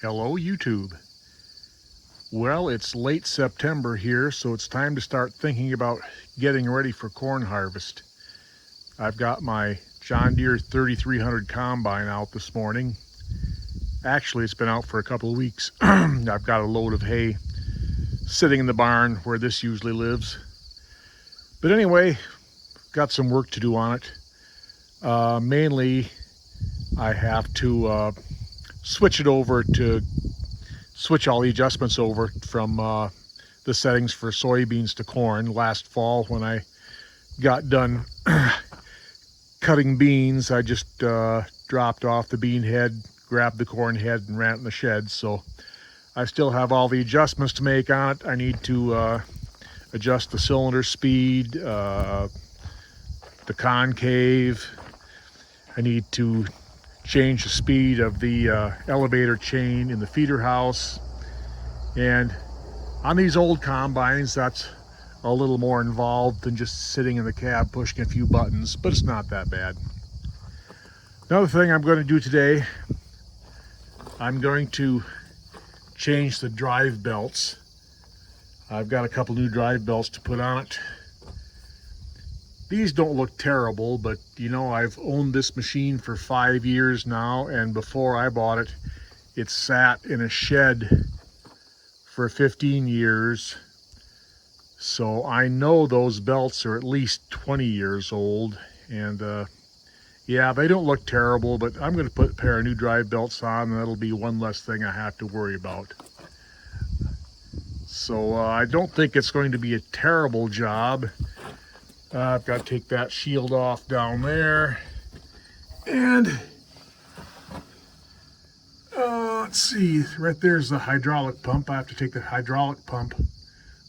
Hello YouTube. Well, it's late September here, so it's time to start thinking about getting ready for corn harvest. I've got my John Deere 3300 combine out this morning. Actually, it's been out for a couple of weeks. I've got a load of hay sitting in the barn where this usually lives. But anyway, got some work to do on it. Mainly, I have to switch all the adjustments over from the settings for soybeans to corn. Last fall when I got done cutting beans, I just dropped off the bean head, grabbed the corn head and ran it in the shed. So I still have all the adjustments to make on it. I need to adjust the cylinder speed, the concave. I need to change the speed of the elevator chain in the feeder house. And on these old combines, that's a little more involved than just sitting in the cab pushing a few buttons, but it's not that bad. Another thing I'm going to do today, I'm going to change the drive belts. I've got a couple new drive belts to put on it. These don't look terrible, but you know, I've owned this machine for 5 years now, and before I bought it, it sat in a shed for 15 years. So I know those belts are at least 20 years old, and yeah, they don't look terrible, but I'm going to put a pair of new drive belts on, and that'll be one less thing I have to worry about. So I don't think it's going to be a terrible job. I've got to take that shield off down there, and let's see, right there's the hydraulic pump. I have to take the hydraulic pump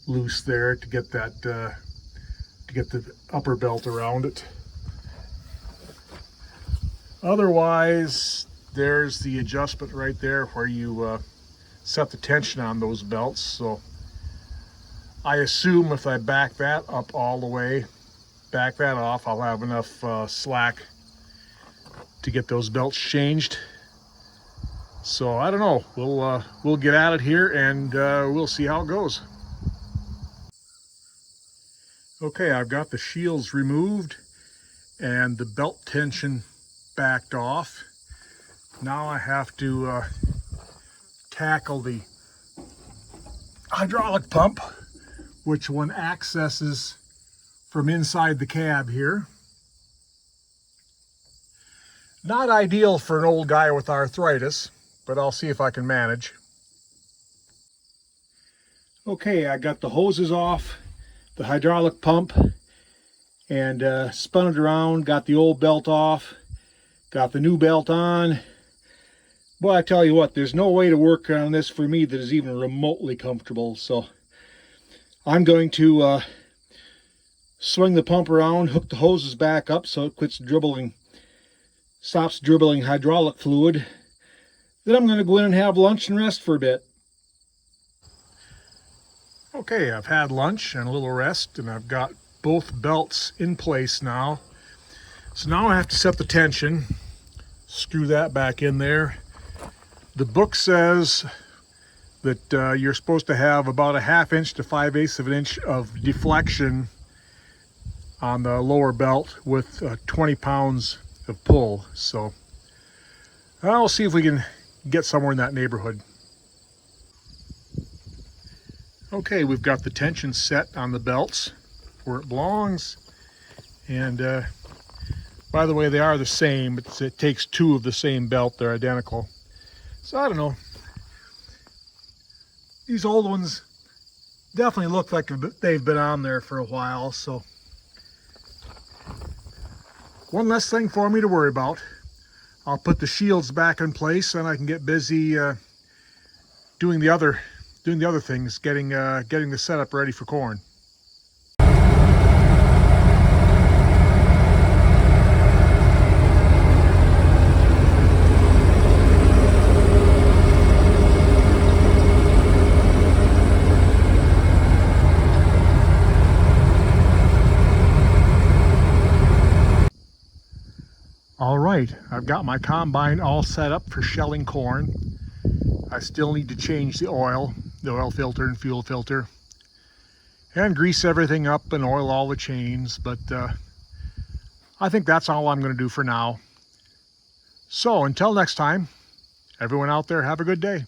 loose there to get that to get the upper belt around it. Otherwise, there's the adjustment right there where you set the tension on those belts. So I assume if I back that up all the way, back that off, I'll have enough slack to get those belts changed. So I don't know, we'll get at it here, and we'll see how it goes. Okay, I've got the shields removed and the belt tension backed off. Now I have to tackle the hydraulic pump, which one accesses from inside the cab here. Not ideal for an old guy with arthritis, but I'll see if I can manage. Okay, I got the hoses off the hydraulic pump and spun it around, got the old belt off, got the new belt on. Boy, I tell you what, there's no way to work on this for me that is even remotely comfortable. So I'm going to swing the pump around, hook the hoses back up so it quits dribbling, stops dribbling hydraulic fluid. Then I'm going to go in and have lunch and rest for a bit. Okay, I've had lunch and a little rest, and I've got both belts in place now. So now I have to set the tension, screw that back in there. The book says that you're supposed to have about a 1/2 inch to 5/8 of an inch of deflection on the lower belt with 20 pounds of pull. So I'll see if we can get somewhere in that neighborhood. Okay, we've got the tension set on the belts where it belongs, and by the way, they are the same. It takes two of the same belt. They're identical. So I don't know, these old ones definitely look like they've been on there for a while. So one less thing for me to worry about. I'll put the shields back in place, and I can get busy doing the other things, getting the setup ready for corn. All right, I've got my combine all set up for shelling corn. I still need to change the oil filter and fuel filter, and grease everything up and oil all the chains, but I think that's all I'm going to do for now. So until next time, everyone out there, have a good day.